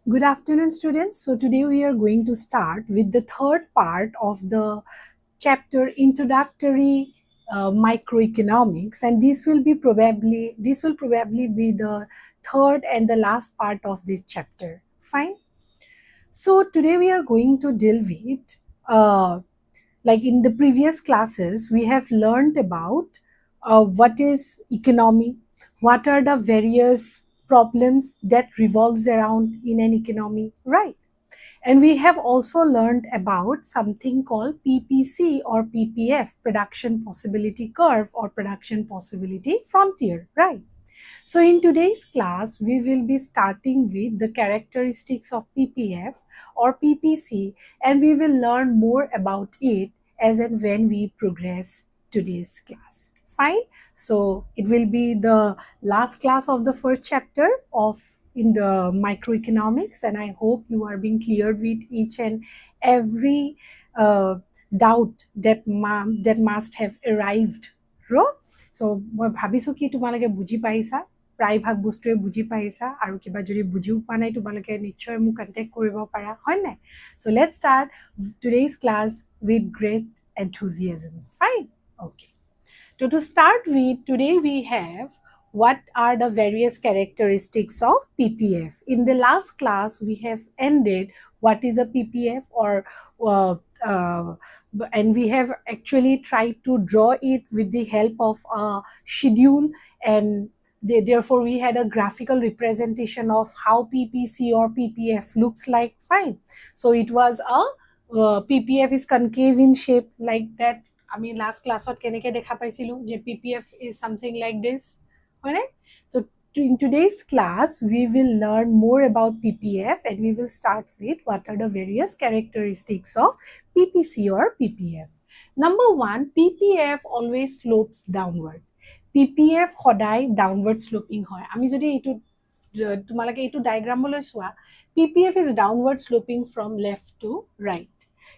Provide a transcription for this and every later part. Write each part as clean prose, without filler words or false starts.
Good afternoon, students. So today we are going to start with the third part of the chapter Introductory Microeconomics, and this will probably be the third and the last part of this chapter. Fine. So today we are going to deal with like in the previous classes we have learned about what is economy, what are the various problems that revolves around in an economy, right? And we have also learned about something called PPC or PPF, production possibility curve or production possibility frontier, right? So in today's class, we will be starting with the characteristics of PPF or PPC, and we will learn more about it as and when we progress today's class. Fine. So it will be the last class of the first chapter of in the microeconomics, and I hope you are being cleared with each and every doubt that must have arrived. So মই ভাবিছো কি তোমালোকে বুজি পাইছা, প্ৰায়ভাগ বস্তুৱে বুজি পাইছা, আৰু কিবা যদি বুজিও পোৱা নাই তোমালোকে নিশ্চয় মোক কন্টেক্ট কৰিব পাৰা, হয় নাই? So let's start today's class with great enthusiasm. Fine. Okay. So to start with, today we have what are the various characteristics of PPF. In the last class, we have ended what is a PPF uh, uh, and we have actually tried to draw it with the help of a schedule, and therefore we had a graphical representation of how PPC or PPF looks like. Fine. So it was a PPF is concave in shape like that. I mean, last class what keneke dekha paisilu je PPF is something like this, right? So in today's class we will learn more about PPF, and we will start with what are the various characteristics of PPC or PPF. Number 1, PPF always slopes downward. PPF সদায় downward sloping হয়. আমি যদি এইটো তোমালোকে এইটো ডায়াগ্ৰামলৈ চোৱা, PPF is downward sloping from left to right.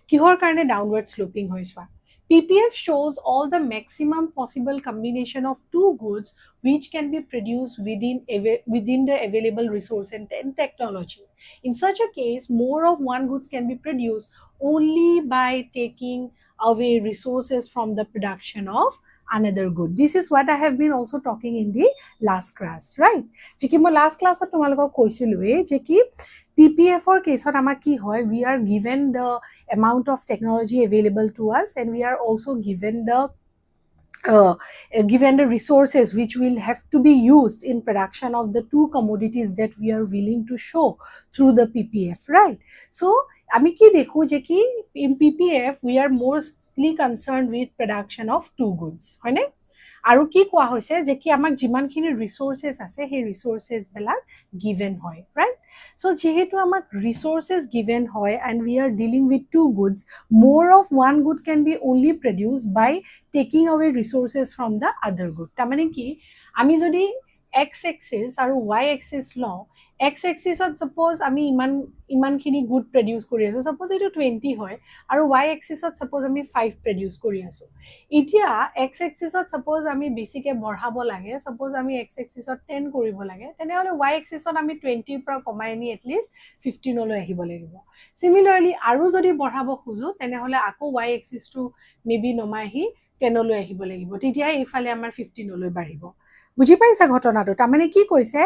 কিহৰ কাৰণে downward sloping হয় চোৱা? PPF shows all the maximum possible combination of two goods which can be produced within the available resource and technology. In such a case, more of one goods can be produced only by taking away resources from the production of another good. This is what I have been also talking in the last class, right? যে কি মই last class তোমালোকক কৈছিলোৱে যে কি PPF or কেছত আমাৰ কি হয়, we are given the amount of technology available to us, and we are also given the resources which will have to be used in production of the two commodities that we are willing to show through the PPF, right? So আমি কি দেখো যে কি in PPF we are mostly concerned with production of two goods, হয় নে? আৰু কি কোৱা হৈছে যে কি আমাক যিমানখিনি ৰিসোৰ্সেস আছে সেই ৰিসোৰ্সেস বিলাক given হয়, right? So যেহেতু আমাক resources given হয় and we are dealing with two goods, more of one good can be only produced by taking away resources from the other good. তাৰ মানে কি আমি যদি x axis আৰু y axis লওঁ, x axis ত suppose আমি ইমানখিনি good produce কৰি আছো, suppose এইটো 20 হয়, আৰু y axis ত suppose আমি 5 produce কৰি আছো. এতিয়া x axis ত suppose আমি বেছিকে বঢ়াব লাগে, suppose আমি x axis ত 10 কৰিব লাগে, তেনেহলে y axis ত আমি 20 পৰা কমাই নি at least 15 লৈ আহিব লাগিব. Similarly, আৰু যদি বঢ়াব খুজো তেনেহলে আকৌ y axis টো maybe নমাহি 10 লৈ আহিব লাগিব, তেতিয়া এইফালে আমাৰ 15 লৈ বাঢ়িব. বুজি পাইছা ঘটনাটো? তাৰ মানে কি কৈছে,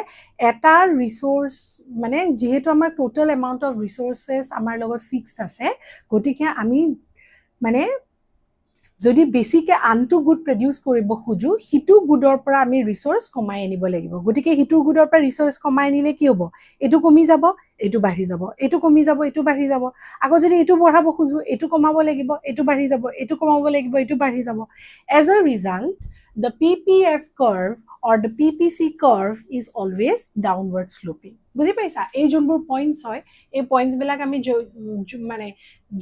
এটা ৰিসোৰ্স মানে যেহেতু আমাৰ টোটাল এমাউন্ট অফ ৰিসোৰ্সেস আমাৰ লগত ফিক্সড আছে, গতিকে আমি মানে যদি বেছিকে আনটো গুড প্ৰডিউস কৰিব খুজো, হিটু গুডৰ পৰা আমি ৰিসোৰ্স কমাই আনিব লাগিব। গতিকে হিটু গুডৰ পৰা ৰিসোৰ্স কমাই আনিলে কি হ'ব, এটো কমি যাব, এটো বাঢ়ি যাব, এটো কমি যাব, এটো বাঢ়ি যাব। আকৌ যদি এটো বঢ়াব খুজো, এটো কমাব লাগিব, এটো বাঢ়ি যাব, এটো কমাব লাগিব, এটো বাঢ়ি যাব। As a result, the PPF curve or the PPC curve is always downward sloping. বুজি পাইছা? এই যোনবোৰ পইণ্টস হয়, এই পইণ্টস বিলাক আমি মানে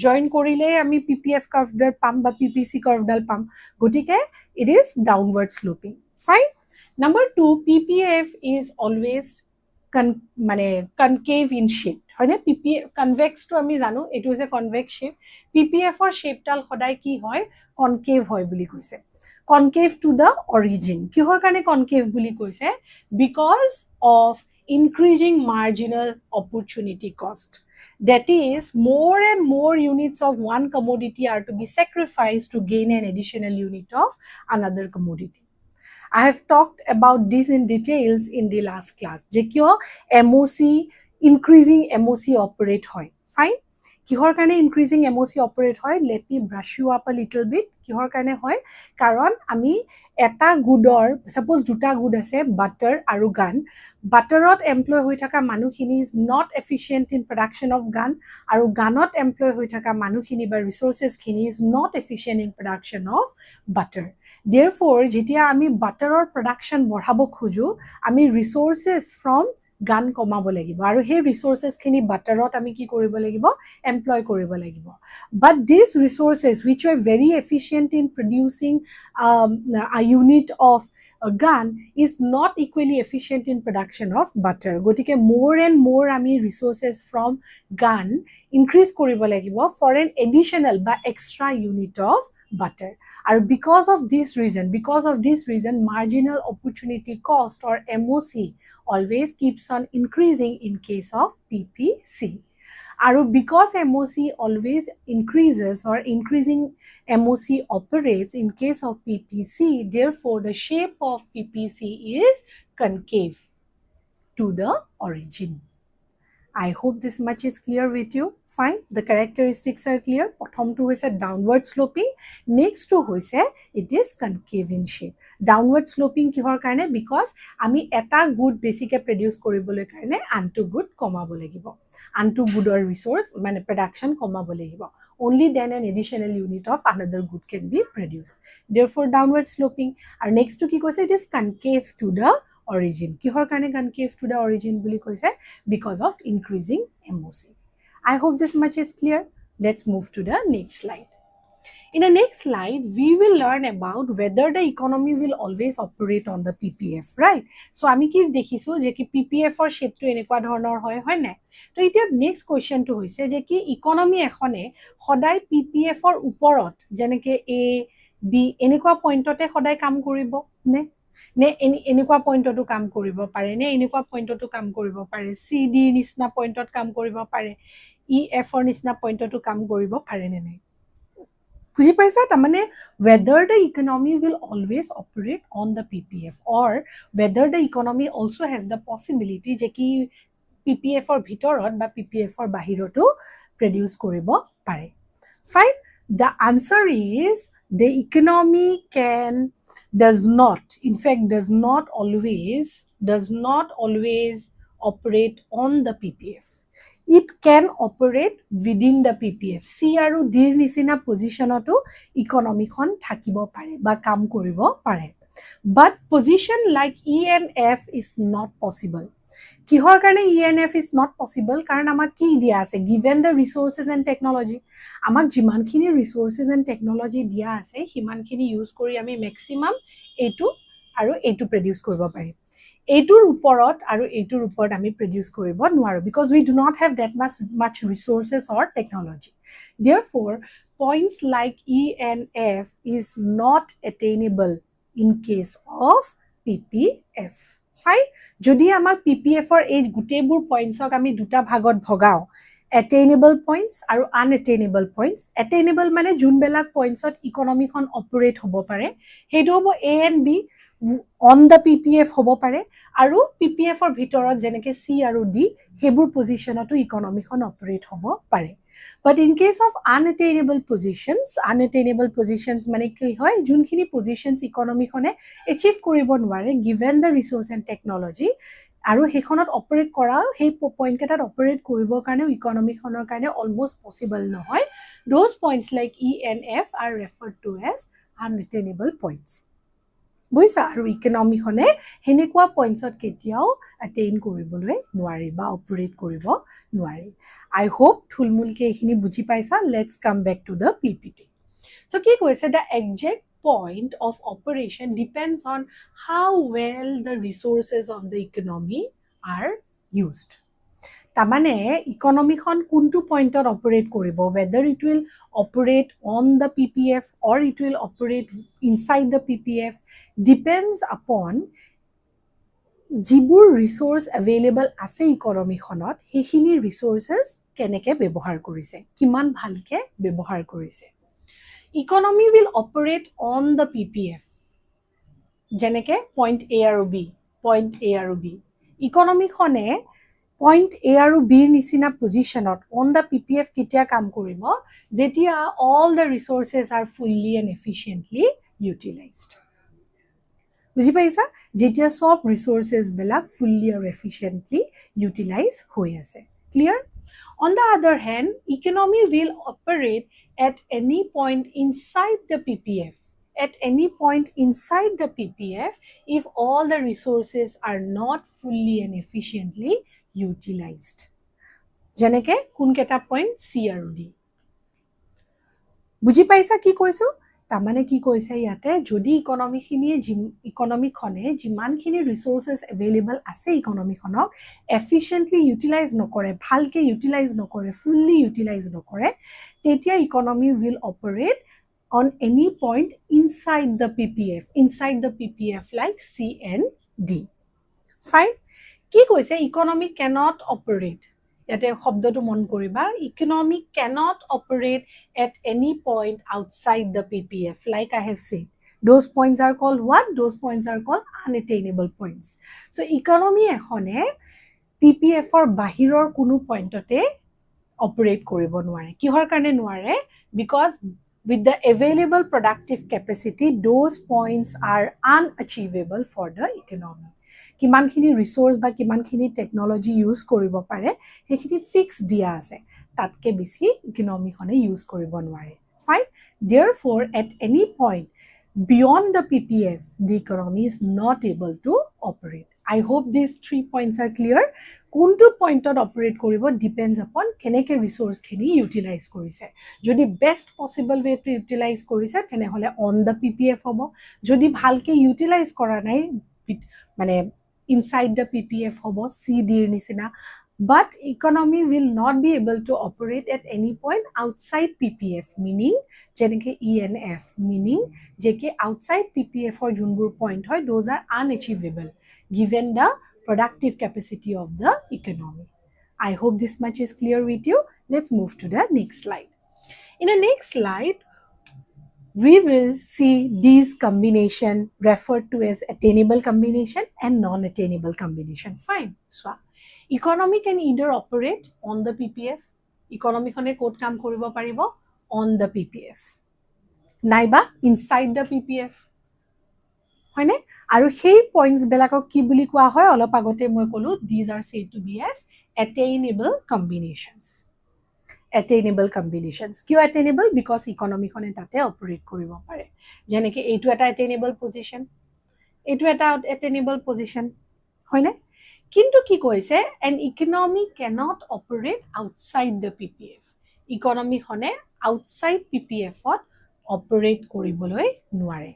জয়েন কৰিলে আমি PPF curve ডাল পাম বা PPC curve ডাল পাম। গতিকে it is downward sloping. Fine. Number 2, PPF is always মানে concave in shape, হয় নে? PPF convex টো আমি জানো, এটো হৈছে convex shape. PPF ৰ shape ডাল সদায় কি হয়, concave হয় বুলি কৈছে। Concave to the origin. কিহৰ কাৰণে concave বুলি কৈছে? Because of increasing marginal opportunity cost. That is, more and more units of one commodity are to be sacrificed to gain an additional unit of another commodity. I have talked about this in details in the last class. Je kyo MOC, increasing MOC operate hoy. Fine. Kihor kane increasing MOC operate hoy. Let me brush you up a little bit. Kihor kane hoy. Karon ami eta goodor, suppose duta good ase butter aru gun. Butterot employ hoi thaka manukhini is not efficient in production of gun. Aru gunot employ hoi thaka manukhini ba resources khini is not efficient in production of butter. Therefore, jetia ami butteror production borhabo khoju, ami resources from gun komabo lagibo. Aru he resources khini butterot ami ki koribo lagibo, employ koribo lagibo. But these resources which were very efficient in producing a unit of a gun is not equally efficient in production of butter. Gotike more and more ami resources from gun increase koribo lagibo for an additional ba extra unit of butter. And because of this reason, marginal opportunity cost or MOC always keeps on increasing in case of PPC. And because MOC always increases or increasing MOC operates in case of PPC, therefore the shape of PPC is concave to the origin. I hope this much is clear with you. Fine. The characteristics are clear. Prothom to hoise downward sloping. Next to hoise it is concave in shape. Downward sloping kihor karone because ami eta good basically produce koribole karone antu good komabo lagibo. Antu good or resource mane production komabo lagibo. Only then an additional unit of another good can be produced. Therefore downward sloping. And next to ki koise it is concave to the origin. Kihor karone concave to the origin buli koise because of increasing MOC. I hope this much is clear. Let's move to the next slide. In the next slide, we will learn about whether the economy will always operate on the PPF, right? So, ami ki dekhisu je ki PPF or shape to enekwa dhornor hoy hoy na. So, itia next question to hoise je ki economy ekhone hodai PPF or uporot jeneke A, B enekwa pointote hodai kam koribo ne? Ne enekwa pointoto kam koribo pare ne enekwa pointoto kam koribo pare C D nisna pointot kam koribo pare E F or nisna pointoto kam koribo pare ne nei buji paisa ta mane whether the economy will always operate on the PPF or whether the economy also has the possibility je ki PPF or bhitorot ba PPF or bahiroto produce koribo pare. Fine. The answer is the economy does not always operate on the PPF. It can operate within the PPF. C aru D nisina position to economy khon thakibo pare ba kam koribo pare. But position like E and F is not possible. Kihor karone E and F is not possible karon amak ki dia ase given the resources and technology amak jiman khini resources and technology dia ase himan khini use kori ami maximum A2 aru A2 produce koribo pari A2 uporot aru A2 uport ami produce koribo nwaro because we do not have that much resources or technology. Therefore points like E and F is not attainable in case of PPF. Fine. Jodi amak PPF or age gutebur points ok ami duta bhagot bhogao. Attainable points aru unattainable points. Attainable mane jun belak points ot economy khon operate hobo pare. Hedu hobo A and B on the PPF hobo pare. Aru PPF or bhitorot jeneke C aru D hebur position to economy khon operate hobo pare. But in case of unattainable positions mane ki hoy junkhini positions economy khone achieve koribo nware given the resource and technology aru hekhonot operate kora he point ketat operate koribo karone economy khonor karone almost possible nohoy. Those points like E and F are referred to as unattainable points. Boisa aru economy khone henekwa points ot ketiao attain koriboloi nwari ba operate koribo nwari. I hope thulmulke ekhini buji paisa. Let's come back to the PPT. So ki koise the exact point of operation depends on how well the resources of the economy are used. Tamane economy khon kuntu point or operate koribo, whether it will operate on the PPF or it will operate inside the PPF depends upon যিবোৰ resource available আছে ইকনমিখনত সেইখিনি ৰিসোৰ্সেস কেনেকে ব্যৱহাৰ কৰিছে কিমান ভালকে ব্যৱহাৰ কৰিছে economy will operate on the PPF যেনেকে পইণ্ট A আৰু B পইণ্ট A আৰু B ইকনমিখনে পইণ্ট A আৰু B ৰ নিচিনা পজিশনত on the PPF কেতিয়া কাম কৰিব যেতিয়া all the resources are fully and efficiently utilized বুজি পাইছা যেতিয়া সব ৰিসোৰ্সেস বিলাক ফুললি আৰু এফিশিয়েন্টলি ইউটিলাইজ হৈ আছে clear on the other hand economy will operate at any point inside the PPF at any point inside the PPF if all the resources are not fully and efficiently utilized যেনেকে কোন কেটা point C আৰু D বুজি পাইছা কি কৈছো তামানে কি কৈছে ইয়াতে যদি ইকনমিখনে যিমানখিনি ৰিসোৰ্সেস अवेलेबल আছে ইকনমিখনক এফিশিয়েন্টলি ইউটিলাইজ নকৰে ভালকে ইউটিলাইজ নকৰে ফুললি ইউটিলাইজ নকৰে তেতিয়া economy will operate on any point inside the PPF like C and D fine কি কৈছে ইকনমি cannot operate ইয়াতে শব্দটো মন কৰিবা economic cannot operate at any point outside the PPF like I have said those points are called what those points are called unattainable points so economy এখনে PPF ৰ বাহিৰৰ কোনো পইণ্টতে operate কৰিব নোৱাৰে কিহৰ কাৰণে নোৱাৰে because with the available productive capacity those points are unachievable for the economy কিমানখিনি ৰিসোৰ্স বা কিমানখিনি টেকনলজি ইউজ কৰিব পাৰে হেখিনি ফিক্স দিয়া আছে তাতকে বেছি ইকনমিখনে ইউজ কৰিব নোৱাৰে fine therefore at any point beyond the PPF the economy is not able to operate I hope these 3 points are clear কোনটো পইণ্টত অপাৰেট কৰিব ডিপেন্ডস আপন কেনেকে ৰিসোৰ্স খিনি ইউটিলাইজ কৰিছে যদি best possible way to utilize কৰিছে তেনে হলে অন দা PPF হ'ব যদি ভালকে ইউটিলাইজ কৰা নাই মানে inside the PPF hobo CD nisina but economy will not be able to operate at any point outside PPF meaning jeneke E and F meaning jeke outside PPF or junbur point hoy those are unachievable given the productive capacity of the economy I hope this much is clear with you let's move to the next slide in the next slide we will see these combination referred to as attainable combination and non-attainable combination. Fine. So, economy can either operate on the PPF. Economy khone code kam koribo paribo on the PPF. Naiba inside the PPF. Hoine? Aru hei points belakok ki buli koa hoy olop agote moi kolu these are said to be as attainable combinations. Attainable combinations কিয় attainable because economy খনে তাতে operate কৰিব পাৰে যেনেকে এইটো এটা attainable position এইটো এটা attainable position হয়নে কিন্তু কি কৈছে an economy cannot operate outside the PPF economy খনে outside PPF ত অপাৰেট কৰিবলৈ নোৱাৰে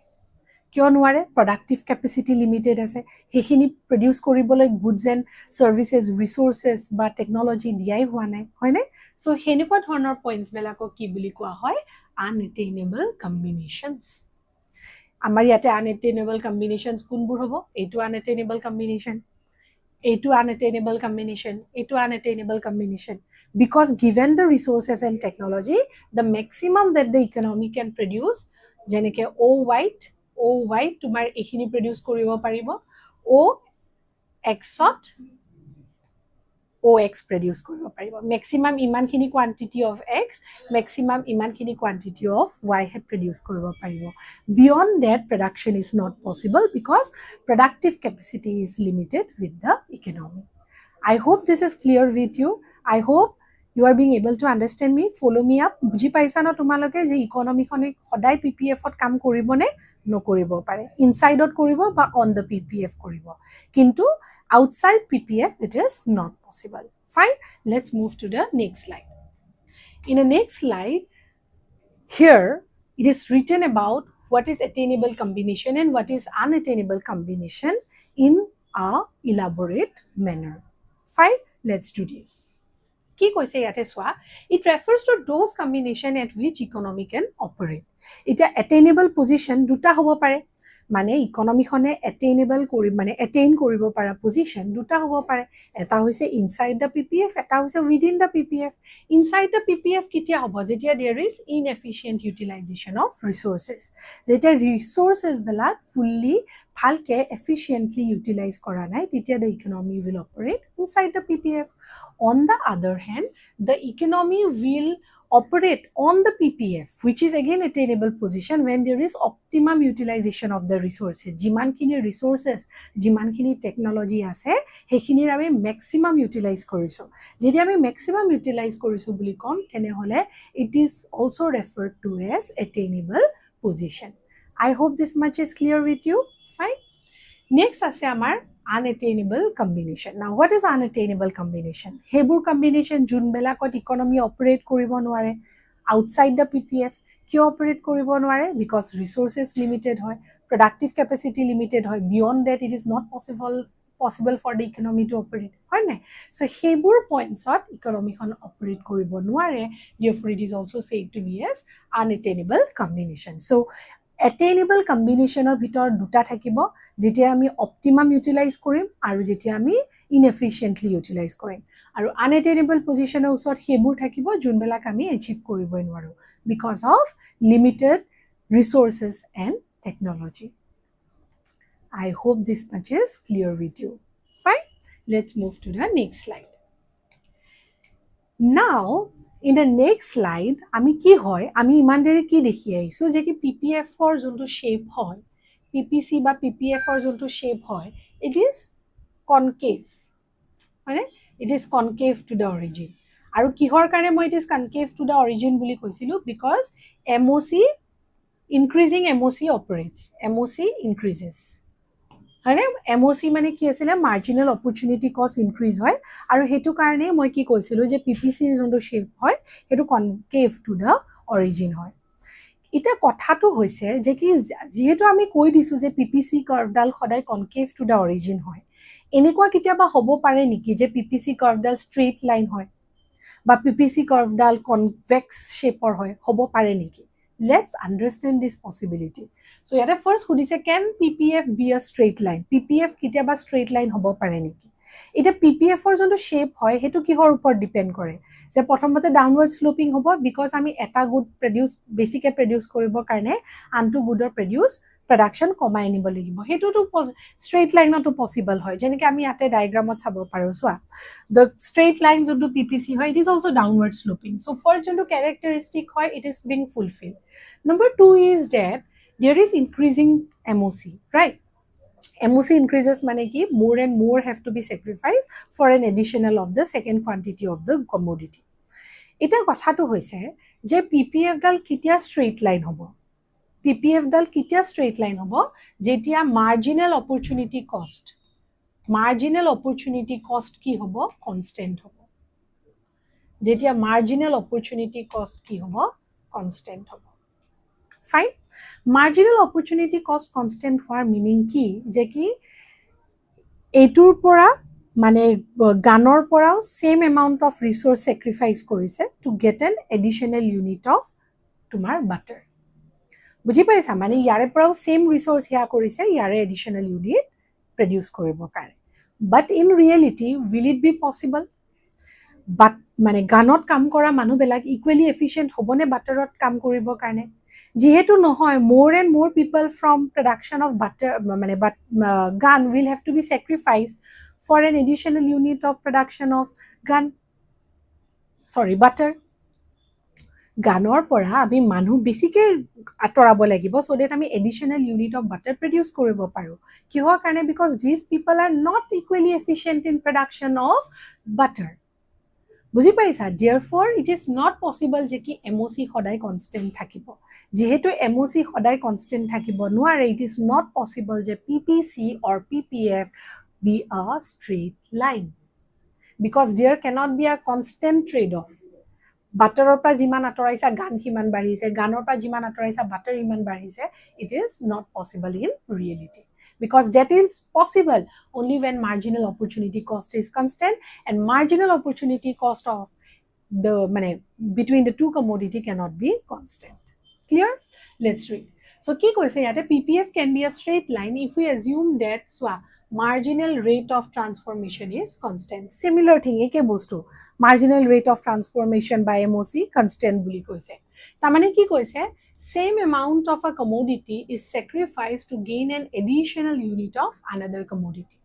কিয় নোৱাৰে productive capacity limited আছে হেখিনি produce কৰিবলৈ goods and services resources বা technology দিয়াই হোৱা নাই হয়নে so হেনেকুৱা ধৰণৰ points বেলাকক কি বুলি কোৱা হয় unattainable combinations আমাৰ ইয়াতে unattainable combinations কোনবোৰ হ'ব এইটো unattainable combination এইটো unattainable combination এইটো unattainable combination because given the resources and technology the maximum that the economy can produce যেনেকে O white তোমাৰ এখিনি produce কৰিব পাৰিব O xত OX produce কৰিব পাৰিব maximum ইমানখিনি quantity of X maximum ইমানখিনি quantity of Y had produce কৰিব পাৰিব beyond that production is not possible because productive capacity is limited with the economy I hope this is clear with you I hope you are being able to understand me follow me up বুজি পাইছা না তোমালোকে যে economy খনে সদায় PPF ত কাম কৰিবনে নকৰিব পাৰে ইনসাইডত কৰিব বা অন দা PPF কৰিব কিন্তু outside PPF it is not possible fine let's move to the next slide in the next slide here it is written about what is attainable combination and what is unattainable combination in a elaborate manner fine let's do this কি কৈছে ইয়াতে সোয়া it refers to those combination at which economy can operate এটা attainable position দুটা হ'ব পাৰে মানে ইকনমিখনে এটেইনেবল কৰি মানে এটেইন কৰিব পৰা পজিশন দুটা হ'ব পাৰে এটা হৈছে ইনসাইড দ্য পিপিএফ এটা হৈছে within the PPF inside the PPF কেতিয়া হ'ব যেতিয়া দেয়াৰ ইজ ইনএফিচিয়েন্ট ইউটিলাইজেশন অফ ৰিসোৰ্সেস যেতিয়া ৰিসোৰ্সেস বিলাক ফুললি ভালকে এফিচিয়েন্টলি ইউটিলাইজ কৰা নাই তেতিয়া the economy will operate inside the PPF. On the other hand, the economy will operate on the PPF, which is again attainable position when there is optimum utilization of the resources. Jimankhini resources, jimankhini technology ase, hekhini ami maximum utilize koriso. Jedi ami maximum utilize koriso buli kom, tenehole it is also referred to as attainable position. I hope this much is clear with you. Fine. Next ase amar unattainable combination. Now what is unattainable combination? Hebur combination jun belakot economy operate koribo nware outside the PPF. Kyo operate koribo nware? Because resources limited hoy, productive capacity limited hoy. Beyond that it is not possible for the economy to operate. Hoy na? So hebur points ot economy khon operate koribo nware. Therefore it is also said to be as unattainable combination. So attainable combination of ভিতৰ দুটা থাকিব যেতিয়া আমি optimum utilise কৰিম আৰু যেতিয়া আমি ইনএফিচিয়েন্টলি utilise কৰিম আৰু আনএটেইনেবল পজিশনৰ ওচৰত হেবোৰ থাকিব যোনবিলাক আমি এচিভ কৰিবই নোৱাৰো because of limited resources and technology I hope this much is clear with you. Fine, let's move to the next slide. Now in the next slide আমি কি হয় আমি ইমানদৰে কি দেখি আইছো যে কি পিপিএফ ফৰ যোনটো শেপ হয় পিপিসি বা পিপিএফ ফৰ যোনটো শেপ হয় it is concave মানে it is concave to the origin আৰু কিহৰ কাৰণে মই it is concave to the origin বুলি কৈছিলো because MOC increasing MOC operates MOC increases হয়নে MOC মানে কি আছিল মাৰ্জিনাল অপৰচুনিটি কষ্ট ইনক্ৰিজ হয় আৰু হেতু কাৰণে মই কি কৈছিলো যে পিপিসি যোনটো শেপ হয় হেতু কনকেভ টু দা অৰিজিন হয় এটা কথাটো হৈছে যে কি যেহেতু আমি কৈ দিছো যে পিপিসি কাৰ্ভডাল সদায় কনকেভ টু দা অৰিজিন হয় এনেকুৱা কিতিয়াবা হ'ব পাৰে নেকি যে পিপিসি কাৰ্ভডাল ষ্ট্ৰেইট লাইন হয় বা পিপিসি কাৰ্ভডাল কনভেক্স শেপৰ হয় হ'ব পাৰে নেকি let's understand this possibility. So yada first khudise can PPF be a straight line? PPF kitiaba straight line hobo pare niki? Eta PPF or jonto shape hoy hetu kihor upor depend kore. Je prothomote downward sloping hobo because ami eta good produce basic produce koribo karone antu goodor production komai anibo lagibo. Hetu to straight line not possible hoy. Jenike ami ate diagramot sabo paro soa. The straight line jonto PPC hoy it is also downward sloping. So for jonto characteristic hoy it is being fulfilled. Number 2 is that there is increasing MOC, right? MOC increases mane ki more and more have to be sacrificed for an additional of the second quantity of the commodity. Eta kotha to hoise je PPF dal kitia straight line hobo. PPF dal kitia straight line hobo jetia marginal opportunity cost ki hobo constant hobo. Jetia marginal opportunity cost ki hobo constant hobo. Fine. Marginal opportunity cost constant hoar meaning ki je ki etur pora mane ganor porao same amount of resource sacrifice korise to get an additional unit of tumar butter. Buji paisa mane yare porao same resource ya korise yare additional unit produce koribo kare. But in reality will it be possible? But মানে গানত কাম কৰা মানুহ black equally efficient হবনে বাটাৰত কাম কৰিব কাৰণে যেহেতু নহয় more and more people from production of butter মানে gun will have to be sacrificed for an additional unit of production of butter গানৰ পৰা আমি মানুহ বেছিকে আতৰাব লাগিব so that আমি additional unit of butter produce কৰিব পাৰো কিহৰ কাৰণে because these people are not equally efficient in production of butter বুজি পাইছা therefore it is not possible যে কি MOC সদায় constant থাকিব যেহেতু MOC সদায় constant থাকিব নোৱাৰে it is not possible যে PPC or PPF be a straight line because there cannot be a constant trade off বাটাৰৰ পৰা যিমান আতৰাইছা গান হিমান বাঢ়িছে গানৰ পৰা যিমান আতৰাইছা বাটাৰ ইমান বাঢ়িছে it is not possible in reality because that is possible only when marginal opportunity cost is constant and marginal opportunity cost of the between the two commodity cannot be constant. Clear? Let's read. So কি কৈছে ইয়াতে PPF can be a straight line if we assume that marginal rate of transformation is constant. Similar thing একে বস্তু marginal rate of transformation by MOC constant বুলি কৈছে তাৰমানে কি কৈছে same amount of a commodity is sacrificed to gain an additional unit of another commodity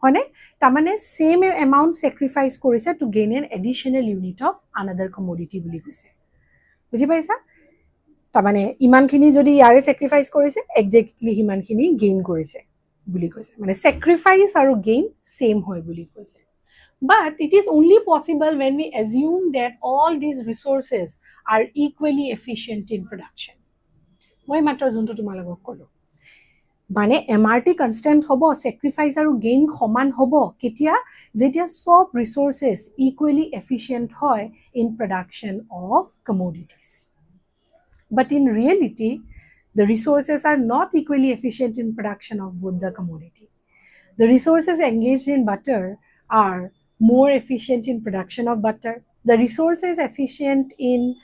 হয়নে তাৰমানে same amount sacrifice কৰিছে to gain an additional unit of another commodity বুলি কৈছে বুজি পাইছা তাৰমানে ইমানখিনি যদি ইয়াৰে sacrifice কৰিছে exactly হিমানখিনি gain কৰিছে বুলি কৈছে মানে sacrifice আৰু gain same হয় বুলি কৈছে but it is only possible when we assume that all these resources are equally efficient in production মই মাত্ৰ যোনটো তোমালোকক ক'লো মানে MRT constant হ'ব sacrifice আৰু gain সমান হ'ব কেতিয়া যেতিয়া সব resources equally efficient হয় in production of commodities but in reality the resources are not equally efficient in production of both the commodity the resources engaged in butter are more efficient in production of butter the resources efficient in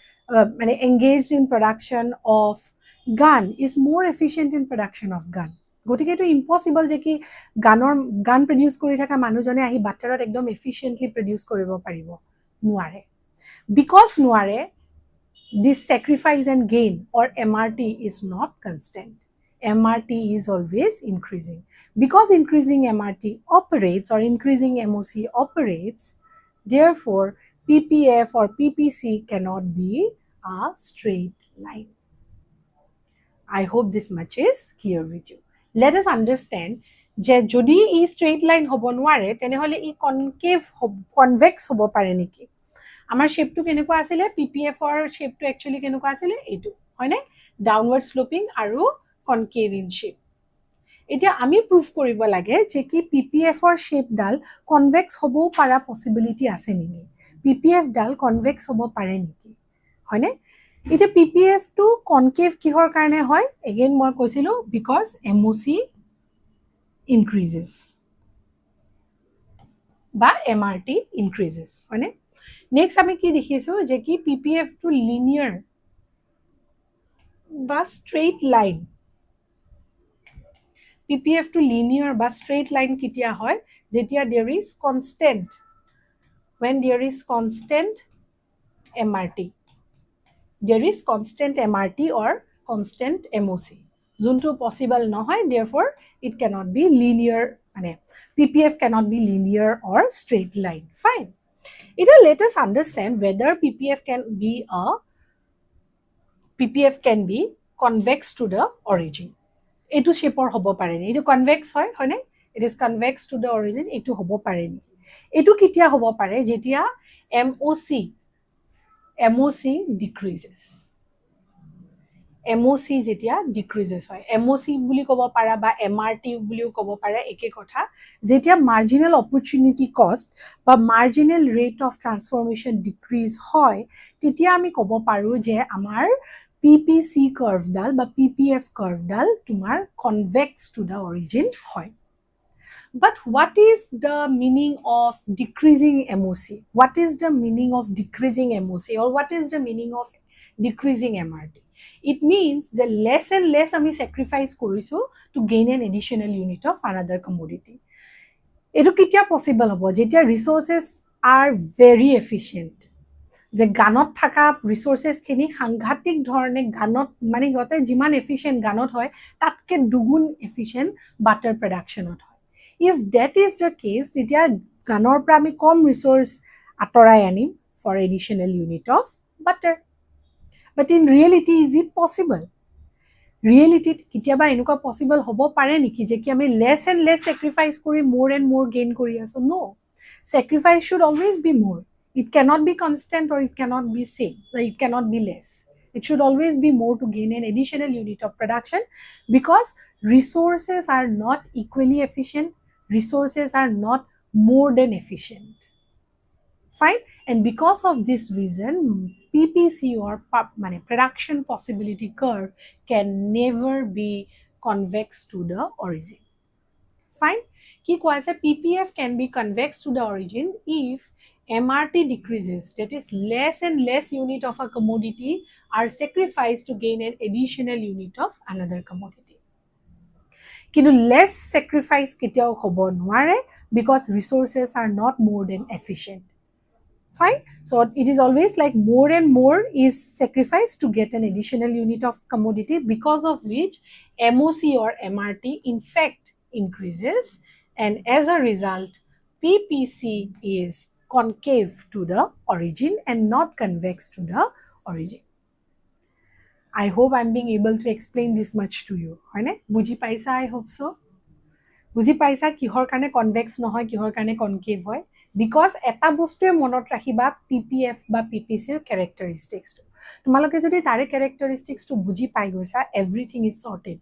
engaged in production of gun is more efficient in production of gun গতিকে এটো impossible যে কি গান produce কৰি থকা মানুহজনে আহি বাটাৰত একদম এফিশিয়েন্টলি প্ৰডিউস কৰিব পাৰিব নোৱাৰে বিকজ নোৱাৰে this sacrifice and gain or MRT is not constant MRT is always increasing because increasing MRT operates or increasing MOC operates therefore PPF or PPC cannot be a straight line I hope this much is clear with you let us understand যে যদি ই straight line হ'ব নোৱাৰে তেনেহলে ই concave convex হ'ব পাৰে নেকি আমাৰ শেপটো কেনেকুৱা আছিল PPF ৰ শেপটো একচুয়ালি কেনেকুৱা আছিল এইটো হয়নে ডাউনৱাৰ্ড স্লোপিং আৰু কনকেভ ইন শেপ এতিয়া আমি প্ৰুফ কৰিব লাগে যে কি PPF ৰ শেপ ডাল কনভেক্স হ'ব পাৰা পসিবিলিটি আছে নেকি PPF ডাল কনভেক্স হ'ব পাৰে নেকি হয়নে এটা PPF টো কনকেভ কিহৰ কাৰণে হয় এগেইন মই কৈছিলো বিকজ MOC increases বা MRT increases হয়নে নেক্সট আমি কি দেখিছো যে কি PPF টো লিনিয়াৰ বা স্ট্ৰেইট লাইন PPF টো লিনিয়াৰ বা স্ট্ৰেইট লাইন কিতিয়া হয় যেতিয়া there is constant when there is constant MRT there is constant MRT or constant MOC যোনটো পসিবল নহয় therefore it cannot be linear মানে PPF cannot be linear or straight line fine let us understand whether PPF can be convex to the origin etu shape hobo pare ni etu convex hoy hone it is convex to the origin etu hobo pare ni etu kitia hobo pare jetia MOC decreases MOC jetia decreases hoy MOC buli kobo para ba MRT buli kobo para eke kotha jetia marginal opportunity cost ba marginal rate of transformation decrease hoy tetia ami kobo paru je amar PPC curve dal ba PPF curve dal tumar convex to the origin hoy but what is the meaning of decreasing MOC what is the meaning of decreasing MOC or what is the meaning of decreasing MRT it means the less and less ami sacrifice korisu to gain an additional unit of another commodity etu kitia possible hobo jetia resources are very efficient যে গানত থাকা ৰিসোৰ্সেস খিনি সাংঘাতিক ধৰণে গানত মানে গতে জিমান এফিশিয়েন্ট গানত হয় তাতকে দুগুণ এফিশিয়েন্ট বাটাৰ প্ৰডাকশনত হয় if that is the case তেতিয়া গানৰ পৰা আমি কম ৰিসোৰ্স আতৰাই আনিম for additional unit of butter but in reality is it possible reality kitiaba enuka possible hobo pare niki je ki ami less and less sacrifice kori more and more gain kori aso no sacrifice should always be more it cannot be constant or it cannot be same it cannot be less it should always be more to gain an additional unit of production because resources are not equally efficient resources are not more than efficient fine and because of this reason PPC or production possibility curve can never be convex to the origin fine ki koise PPF can be convex to the origin if MRT decreases, that is less and less unit of a commodity are sacrificed to gain an additional unit of another commodity. কিন্তু less sacrifice কেতিয়াও হ'ব নোৱাৰে because resources are not more than efficient. Fine. So it is always like more and more is sacrificed to get an additional unit of commodity, because of which MOC or MRT in fact increases, and as a result PPC is concave to the origin and not convex to the origin. I hope I'm being able to explain this much to you. Hoine buji paisa? I hope so. বুজি পাইছা কিহৰ কাৰণে convex নহয়, কিহৰ কাৰণে concave হয়? Because এটা বস্তুৱে মনত ৰাখিবা পিপিএফ বা পিপিচিৰ কেৰেক্টাৰিষ্টিক্সটো। তোমালোকে যদি তাৰে কেৰেক্টাৰিষ্টিক্সটো বুজি পাই গৈছা, এভৰিথিং ইজ চৰ্টেড।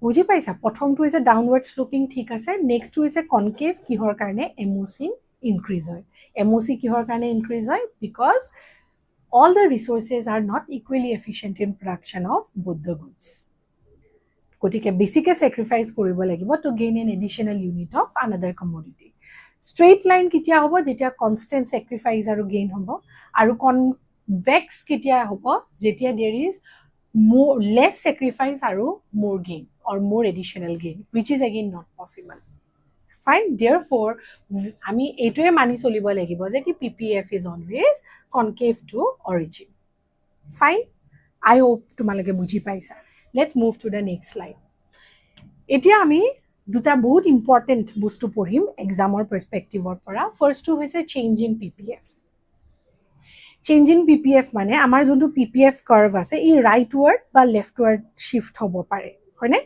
বুজি পাইছা? প্ৰথমটো হৈছে ডাউনৱাৰ্ড শ্লোপিং, ঠিক আছে। নেক্সটটো হৈছে কনকেভ, কিহৰ কাৰণে? এমঅচি ইনক্ৰিজ হয়। এমঅচি কিহৰ কাৰণে ইনক্ৰিজ হয়? Because all the resources are not equally efficient in production of both the goods. গতিকে বেছিকে sacrifice কৰিব লাগিব to gain an additional unit of another commodity. Straight line কেতিয়া হ'ব? যেতিয়া constant sacrifice আৰু gain হ'ব। আৰু convex কেতিয়া হ'ব? যেতিয়া there is more less sacrifice আৰু more gain or more additional gain, which is again not possible. Fine. Therefore আমি এইটোৱে মানি চলিব লাগিব যে কি PPF is always concave to origin. Fine. I hope তোমালোকে বুজি পাইছা। Let's move to the next slide. এতিয়া আমি দুটা বহুত ইম্পৰ্টেণ্ট বস্তু পঢ়িম এক্সামৰ পাৰ্সপেক্টিভৰ পৰা। ফাৰ্ষ্টটো হৈছে change in PPF। Change in PPF মানে আমাৰ যোনটো PPF কাৰ্ভ আছে, ই ৰাইটৱাৰ্ড বা লেফটৱাৰ্ড শিফট হ'ব পাৰে, হয়নে?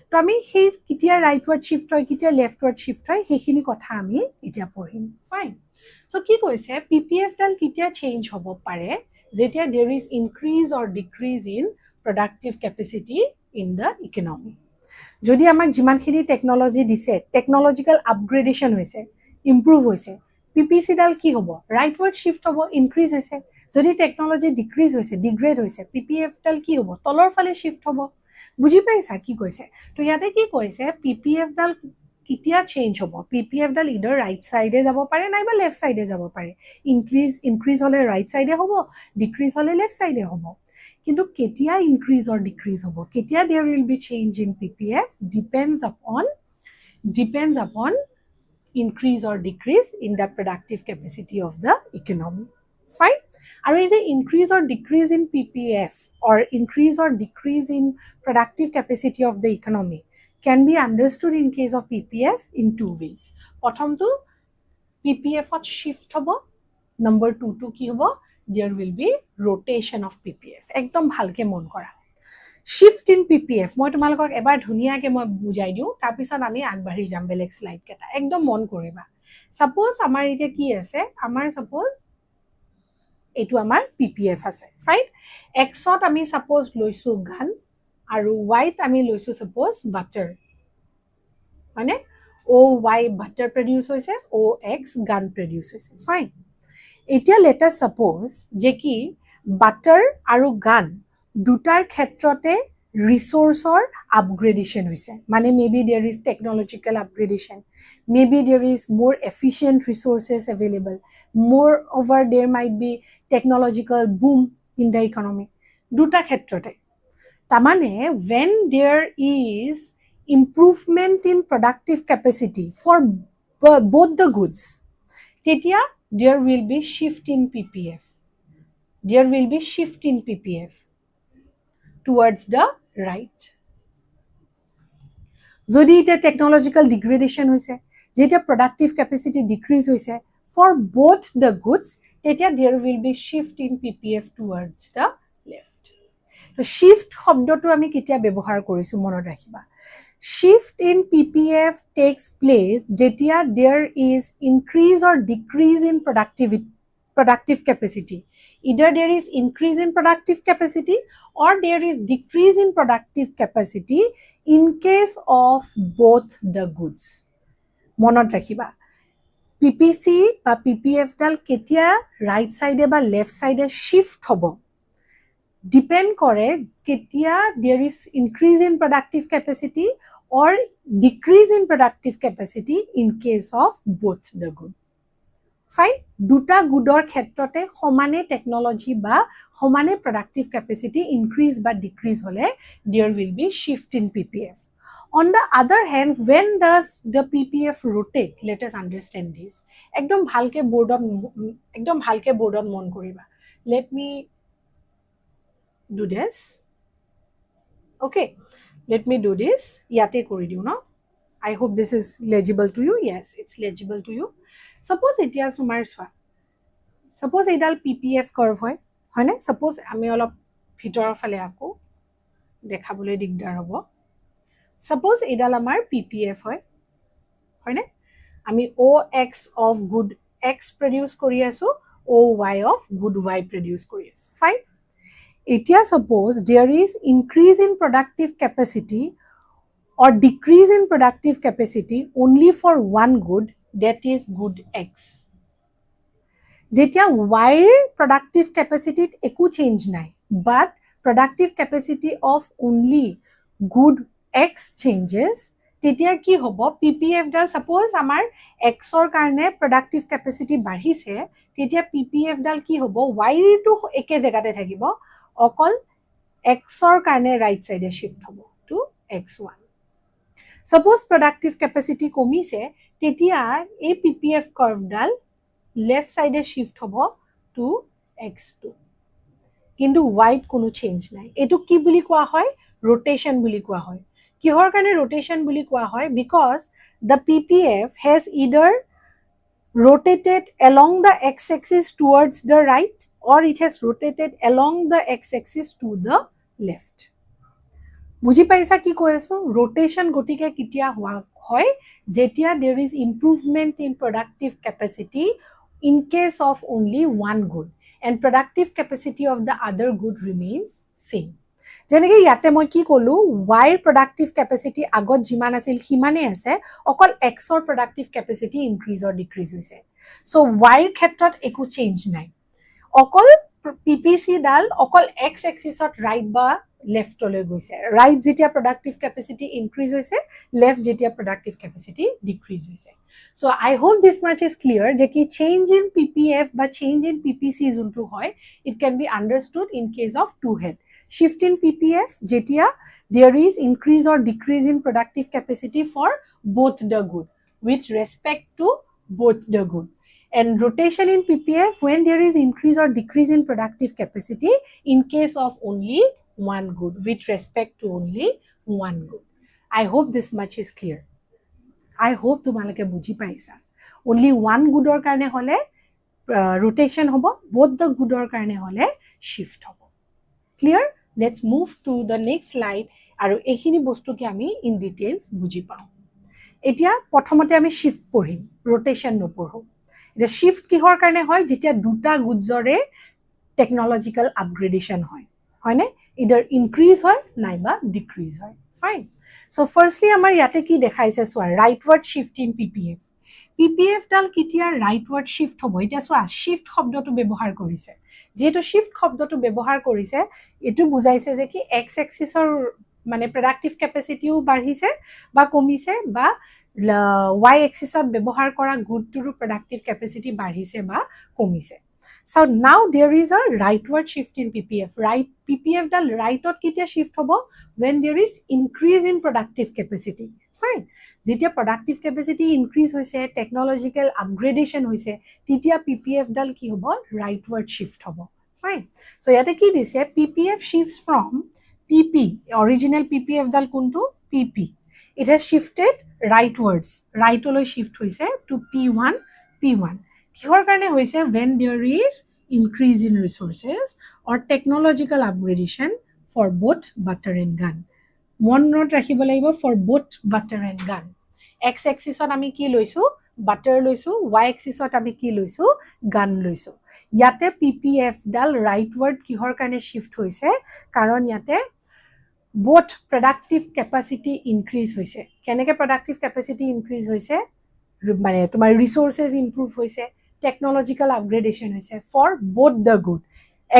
তো আমি সেই কেতিয়া ৰাইটৱাৰ্ড শিফট হয়, কেতিয়া লেফটৱাৰ্ড শিফট হয়, সেইখিনি কথা আমি এতিয়া পঢ়িম। ফাইন। চ' কি কৈছে, PPF ডাল কেতিয়া চেঞ্জ হ'ব পাৰে? যেতিয়া there is increase or decrease in productive capacity in the economy. যদি আমাক যিমানখিনি টেকনলজি দিছে, টেকনলজিক্যাল আপগ্ৰেডেশ্যন হৈছে, ইম্প্ৰুভ হৈছে, পিপিচি ডাল কি হ'ব? ৰাইটৱাৰ্ড শিফট হ'ব, ইনক্ৰিজ হৈছে। যদি টেকনলজি ডিক্ৰিজ হৈছে, ডিগ্ৰেড হৈছে, পিপিএফ ডাল কি হ'ব? তলৰ ফালে শিফট হ'ব। বুজি পাইছা কি কৈছে? তো ইয়াতে কি কৈছে, পিপিএফ ডাল কেতিয়া চেঞ্জ হ'ব? পিপিএফ ডাল ইডাৰ ৰাইট সাইডে যাব পাৰে নাইবা লেফট সাইডে যাব পাৰে। ইনক্ৰিজ হ'লে ৰাইট সাইডে হ'ব, ডিক্ৰিজ হ'লে লেফট সাইডে হ'ব। কিন্তু কেতিয়া ইনক্ৰিজ অৰ ডিক্ৰিজ হ'ব, কেতিয়া there will be change in PPF depends upon increase or decrease in the productive capacity of the economy. Fine. আৰু এই যে increase or decrease in PPF or increase or decrease in productive capacity of the economy can be understood in case of PPF in two ways. প্ৰথমটো PPF ত shift হ'ব, number 2 to কি হ'ব? There will be rotation of PPF. একদম ভালকে মন কৰা। Shift in PPF মই তোমালোকক এবাৰ ধুনিয়াকে মই বুজাই দিও, তাৰ পিছত আমি আগবাঢ়ি যাম বেলেগ স্লাইড কেটা। একদম মন কৰিবা। সাপোজ আমাৰ এতিয়া কি আছে? আমাৰ সাপোজ এটো আমাৰ PPF আছে। ফাইন। X ত আমি সাপোজ লৈছো গান আৰু Y ত আমি লৈছো সাপোজ বাটাৰ। মানে OY বাটাৰ প্ৰডিউস হৈছে, OX গান প্ৰডিউস হৈছে। ফাইন। এতিয়া let us suppose যে কি বাটাৰ আৰু গান দুটাৰ ক্ষেত্ৰতে ৰিসোৰ্সৰ আপগ্ৰেডেশন হৈছে। মানে maybe there is technological upgradation, maybe there is more efficient resources available, moreover there might be technological boom in the economy. দুটা ক্ষেত্ৰতে তামানে when there is improvement in productive capacity for both the goods, তেতিয়া there will be shift in PPF. There will be shift in PPF towards the right. যদি এটা technological degradation হৈছে, যেটা productive capacity decrease হৈছে for both the goods, তেতিয়া there will be shift in PPF towards the left. তো shift শব্দটো আমি কেতিয়া ব্যৱহাৰ কৰিছো মনত ৰাখিবা। Shift in PPF takes place যেতিয়া there is increase or decrease in productive capacity. Either there is increase in productive capacity or there is decrease in productive capacity in case of both the goods. মনত ৰাখিবা। PPC বা PPF ডাল কেতিয়া right side বা left side shift হ'ব depend কৰে কেতিয়া there is increase in productive capacity or decrease in productive capacity in case of both the good. Fine দুটা গুডৰ ক্ষেত্ৰতে সমানে টেকনলজি বা সমানে প্ৰডাক্টিভ কেপাচিটি ইনক্ৰিজ বা ডিক্ৰিজ হলে there will be shift in PPF. On the other hand, when does the PPF rotate? Let us understand this. একদম ভালকে বোৰ্ডত মন কৰিবা. Let me do this. Okay, let me do this. ইয়াতে কৰি দিও ন. I hope this is legible to you. Yes, it's legible to you. Suppose এতিয়া তোমাৰ চোৱা. Suppose এইডাল PPF curve হয় নে? Suppose আমি অলপ ভিতৰৰ ফালে আকো দেখাবলৈ দিগদাৰ হ'ব. Suppose এইডাল আমাৰ PPF হয় নে? আমি OX of good X produce কৰি আছো, OY of good Y produce কৰি আছো. Fine. এতিয়া suppose there is increase in productive capacity or decrease in productive capacity only for one good, that is good X. যেতিয়া Y productive capacity একো change নাই, but productive capacity of only good X changes, তেতিয়া কি হ'ব PPF ডাল suppose আমাৰ X ৰ কাৰণে productive capacity বাঢ়িছে, তেতিয়া PPF ডাল কি হ'ব Y টো একে জেগাতে থাকিব, অকল X ৰ কাৰণে right side shift হ'ব to X1. Suppose productive capacity কমিছে, তেতিয়া এই PPF curve ডাল left side shift হ'ব to X2. কিন্তু Y কোনো change নাই. এটো কি বুলি কোৱা হয়? Rotation বুলি কোৱা হয়. কিহৰ কাৰণে rotation বুলি কোৱা হয়? Because the PPF has either rotated along the x-axis towards the right or it has rotated along the x-axis to the left. বুজি পাইছা কি কৈ আছো? Rotation গতিকে কিতিয়া হয় যেতিয়া there is improvement in productive capacity in case of only one good and productive capacity of the other good remains same. যেনেকৈ ইয়াতে মই কি ক'লো Y ৰ productive capacity আগত যিমান আছিল সিমানে আছে, অকল X ৰ productive capacity increase or decrease হৈছে. So Y ৰ ক্ষেত্ৰত একো চেঞ্জ নাই, অকল PPC ডাল অকল X axisত ৰাইট বা লেফটলৈ গৈছে. ৰাইট যেতিয়া productive capacity increase হৈছে, লেফট যেতিয়া productive capacity decrease হৈছে. So I hope this much is clear যে কি change in PPF বা change in PPC যোনটো হয়, it can be understood in case of two head. Shift in PPF যেতিয়া there is increase or decrease in productive capacity for both the good with respect to both the good. And rotation in PPF when there is increase or decrease in productive capacity in case of only one good with respect to only one good. I hope this much is clear. I hope তোমালোকে বুজি পাইছা. Only one goodৰ কাৰণে হলে rotation হ'ব, both the goodৰ কাৰণে হলে shift হ'ব. Clear? Let's move to the next slide আৰু এইখিনি বস্তুকে আমি in details বুজি পাওঁ. এতিয়া প্ৰথমতে আমি shift পঢ়িম, rotation নপঢ়ো. The shift কিহৰ কাৰণে হয় যেতিয়া দুটা গুডজৰে টেকনলজিক্যাল আপগ্ৰেডেশন হয় হয়নে, either increase হয় নাইবা decrease হয়. Fine. So firstly আমাৰ ইয়াতে কি দেখাইছে চোৱা, rightward shift in PPF. PPF ডাল কেতিয়া rightward shift হ'ব, এটা চোৱা shift শব্দটো ব্যৱহাৰ কৰিছে, যেটো shift শব্দটো ব্যৱহাৰ কৰিছে এটো বুজাইছে যে কি x axisৰ মানে productive capacityও বাঢ়িছে বা কমিছে বা y axisত ব্যৱহাৰ কৰা গুডটোৰ productive capacity বাঢ়িছে বা কমিছে. So now there is a rightward shift in PPF. Right PPF dal rightot ketia shift hobo when there is increase in productive capacity. Fine. Jetia productive capacity increase hoise, technological upgradation hoise, titia PPF dal ki hobo rightward shift hobo. Fine. So yate ki dise PPF shifts from PP, original PPF dal kuntu PP. It has shifted rightwards. Right olo shift hoise to P1 P1. কিহৰ কাৰণে হৈছে when there is increase in resources or technological upgradation for both butter and gun. মনত ৰাখিব লাগিব for both butter and gun. X axisত আমি কি লৈছো butter লৈছো, y axisত আমি কি লৈছো gun লৈছো. ইয়াতে PPF ডাল rightward কিহৰ কাৰণে shift হৈছে কাৰণ ইয়াতে both productive capacity increase হৈছে. কেনেকে productive capacity increase হৈছে মানে তোমাৰ resources improve হৈছে, technological upgradation hoise for both the good.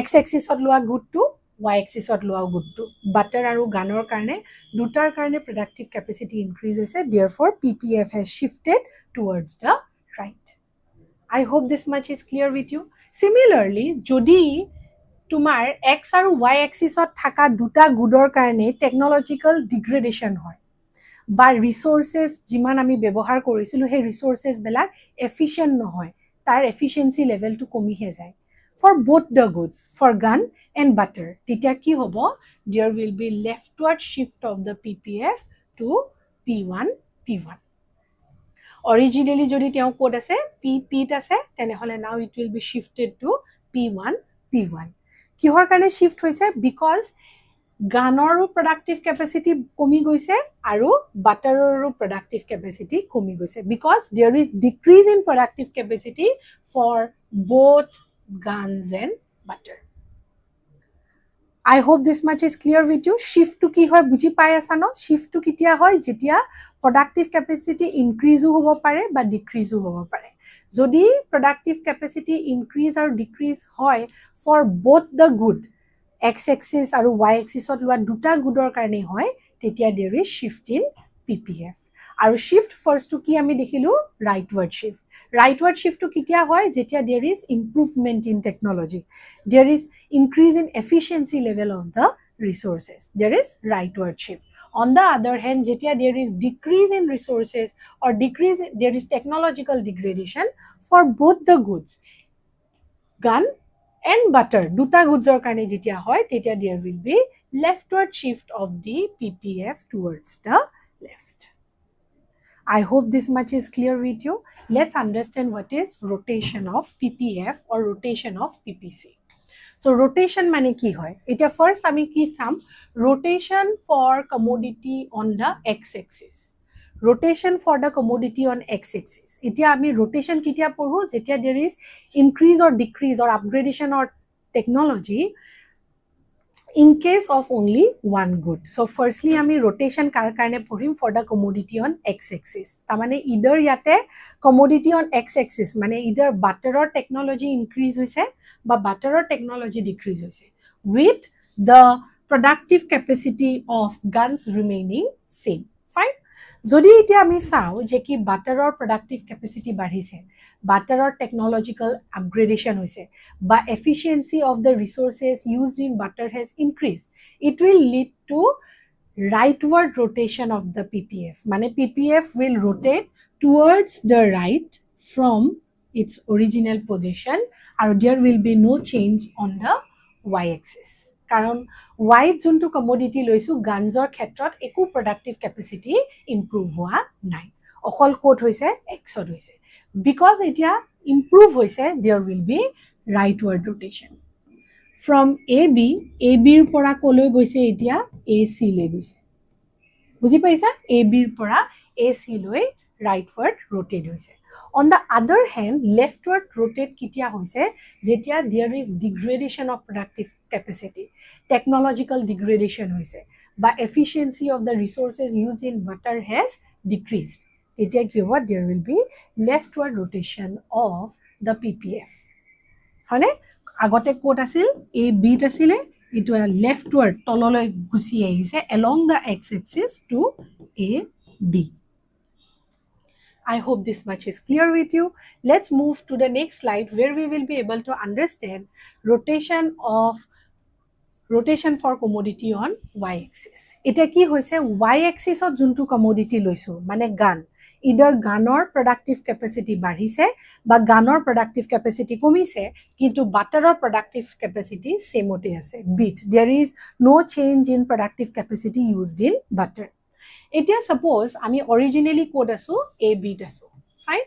X axis ot loa good to y axis ot loa good to butter aru ganor karne dutar karne productive capacity increase hoise, therefore PPF has shifted towards the right. I hope this much is clear with you. Similarly, যদি তোমাৰ x আৰু y axisত থাকা দুটা গুডৰ কাৰণে টেকনলজিক্যাল ডিগ্ৰেডেশন হয় বা ৰিসোৰ্সেস যিমান আমি ব্যৱহাৰ কৰিছিলো সেই ৰিসোৰ্সেস বেলা এফিশিয়েন্ট নহয় তাৰ এফিশিয়েন্সি লেভেলটো কমিহে যায় for both the goods for gun and butter তেতিয়া কি হ'ব there will be leftward shift of the ppf to p1 p1 originally যদি তেওঁ কোড আছে p ত আছে তেনেহলে now it will be shifted to p1 p1 কিহৰ কাৰণে শিফট হৈছে because গানৰো প্ৰডাক্টিভ কেপাসিটি কমি গৈছে আৰু বাটাৰৰো প্ৰডাক্টিভ কেপাসিটি কমি গৈছে because there is decrease in productive capacity for both guns and butter. I hope this much is clear with you. Shift to ki hoy buji pai asa no shift to kitia hoy jetia productive capacity increase hobo pare ba decrease hobo pare jodi productive capacity increase or decrease hoy for both the good x axis aru y axis ot lua duta goodor karone hoy tetia there is shift in ppf aru shift first to ki ami dekhilu rightward shift to kitia hoy jetia there is improvement in technology there is increase in efficiency level of the resources there is rightward shift on the other hand jetia there is decrease in resources or decrease there is technological degradation for both the goods gun and butter duta goodsor karone jetia hoy tetia there will be leftward shift of the ppf towards the left. I hope this much is clear with you. Let's understand what is rotation of ppf or rotation of ppc. So rotation mane ki hoy eta first ami ki sam rotation for commodity on the x axis rotation for the commodity on x axis etia ami rotation kitia porhu jetia there is increase or decrease or upgradation or technology in case of only one good. So firstly ami rotation kar karone porhim for the commodity on x axis ta mane either yate commodity on x axis mane either butter or technology increase hoise ba butter or technology decrease hoise with the productive capacity of guns remaining same fine যদি এতিয়া আমি চাও যে কি বাটাৰৰ productive capacity বাঢ়িছে বাটাৰৰ টেকনলজিক্যাল upgradation হৈছে বা efficiency of the resources used in butter has increased it will lead to rightward rotation of the ppf মানে ppf will rotate towards the right from its original position and there will be no change on the y axis কারণ y যোনটো commodity লৈছো গানজৰ ক্ষেত্ৰত একো productive capacity improve হোৱা নাই অকল code হৈছে x ত হৈছে because এতিয়া ইমপ্ৰুভ হৈছে there will be rightward rotation from ab ৰ পৰা কলৈ গৈছে এতিয়া ac লৈ গৈছে বুজি পাইছা ab ৰ পৰা ac লৈ rightward rotate hoise on the other hand leftward rotate kitia hoise jetia there is degradation of productive capacity technological degradation hoise ba efficiency of the resources used in butter has decreased etia ki hoba there will be leftward rotation of the ppf hane agote code asil a b asile it was leftward tololoi gusi ahise along the x axis to a b. I hope this much is clear with you. Let's move to the next slide where we will be able to understand rotation for commodity on y axis. Eta ki hoise y axis ot juntu commodity loisu mane gun either gunor productive capacity badhise ba gunor productive capacity komise kintu butteror productive capacity same ote ase bit there is no change in productive capacity used in butter. Etia suppose ami originally code asu a b asu fine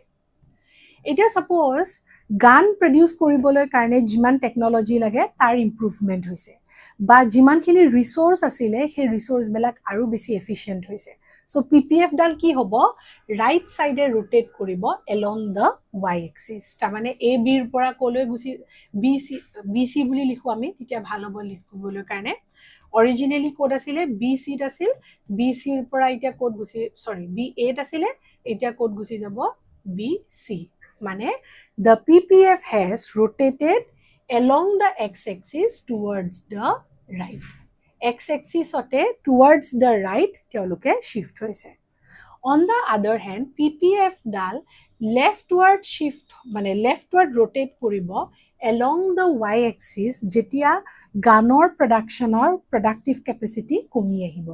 etia suppose gun produce koriboloi karone jiman technology lage tar improvement hoise ba jiman khini resource asile he resource belak aru besi efficient hoise so ppf dal ki hobo right side e rotate koribo along the y axis ta mane a b r pora koloi gusi bc buli likhu ami titia bhalo bol likhuboloi karone originally code asile b c asil b c r pora itia code gusi sorry b 8 asile itia code gusi jabo b c mane the ppf has rotated along the x axis towards the right x axis ote towards the right teoluke shift hoise on the other hand ppf dal leftward shift মানে leftward rotate কৰিব along the y axis যেতিয়া গানৰ প্ৰডাকশ্যনৰ productive capacity কমি আহিব,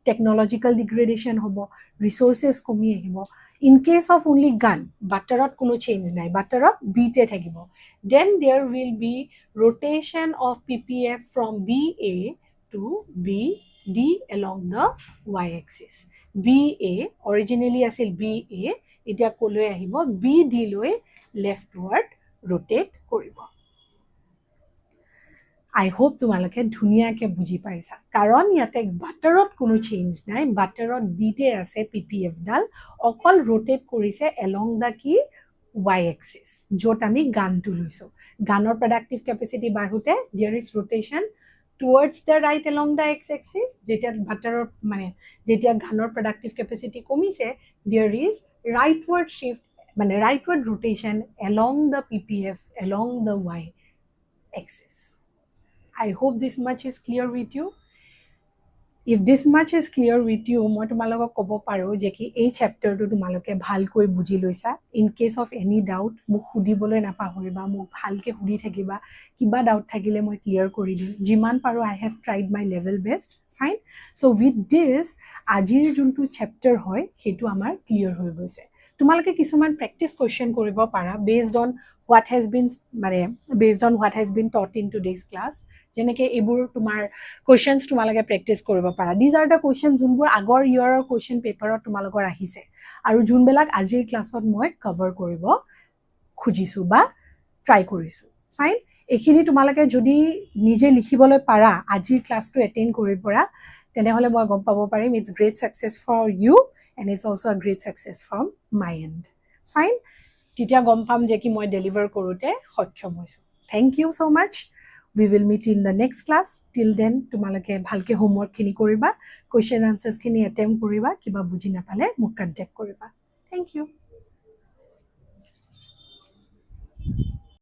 technological degradation হ'ব, resources কমি আহিব. In case of only gun, butterot কোনো change নাই, butterot beat থাকিব. Then there will be rotation of ppf from BA to BD along the y axis. BA originally আছিল BA, এতিয়া কলৈ আহিব BD লৈ leftward rotate কৰিব. I hope তোমালোকে ধুনীয়াকে বুজি পাইছা, কাৰণ ইয়াতে বাটাৰত কোনো চেঞ্জ নাই, বাটাৰত বিটে আছে পিপিএফ ডাল, অকল ৰোটেট কৰিছে along the কি y axis, য'ত আমি গানটো লৈছো. গানৰ প্ৰডাক্টিভ কেপাচিটি বাঢ়োতে there is rotation towards the right along the x axis, যেতিয়া বাটাৰৰ মানে যেতিয়া গানৰ প্ৰডাক্টিভ কেপাচিটি কমিছে there is rightward shift মানে rightward rotation along the ppf along the y axis. I hope this much is clear with you. If this much is clear with you, মই তোমালোকক ক'ব পাৰো যে কি এই চেপ্টাৰটো তোমালোকে ভালকৈ বুজি লৈছা. In case of any doubt, মোক সুধিবলৈ নাপাহৰিবা, মোক ভালকে সুধি থাকিবা, কিবা ডাউট থাকিলে মই ক্লিয়াৰ কৰি দিম. যিমান পাৰো I have tried my level best. Fine. So with this, আজিৰ যোনটো চেপ্টাৰ হয় সেইটো আমাৰ ক্লিয়াৰ হৈ গৈছে. তোমালোকে কিছুমান প্ৰেক্টিস কোৱেশ্চন কৰিব পাৰা based on what has been taught in today's class. যেনেকে এইবোৰ তোমাৰ কোৱেশ্চনছ তোমালোকে প্ৰেক্টিস কৰিব পাৰা. These are the questions যোনবোৰ আগৰ ইয়াৰৰ কোৱেশ্চন পেপাৰত তোমালোকৰ আহিছে আৰু যোনবিলাক আজিৰ ক্লাছত মই কভাৰ কৰিব খুজিছো বা ট্ৰাই কৰিছো. ফাইন. এইখিনি তোমালোকে যদি নিজে লিখিবলৈ পাৰা, আজিৰ ক্লাছটো এটেন্ড কৰিব পাৰা, তেনেহলে মই গম পাব পাৰিম it's great success for you and it's also a great success from my end. Fine. তেতিয়া গম পাম যে কি মই ডেলিভাৰ কৰোতে সক্ষম হৈছো. Thank you so much. We will meet in the next class. Till then, তোমালোকে ভালকে homework খিনি কৰিবা, question answers খিনি attempt কৰিবা, কিবা বুজি নাপালে মোক contact কৰিবা. Thank you.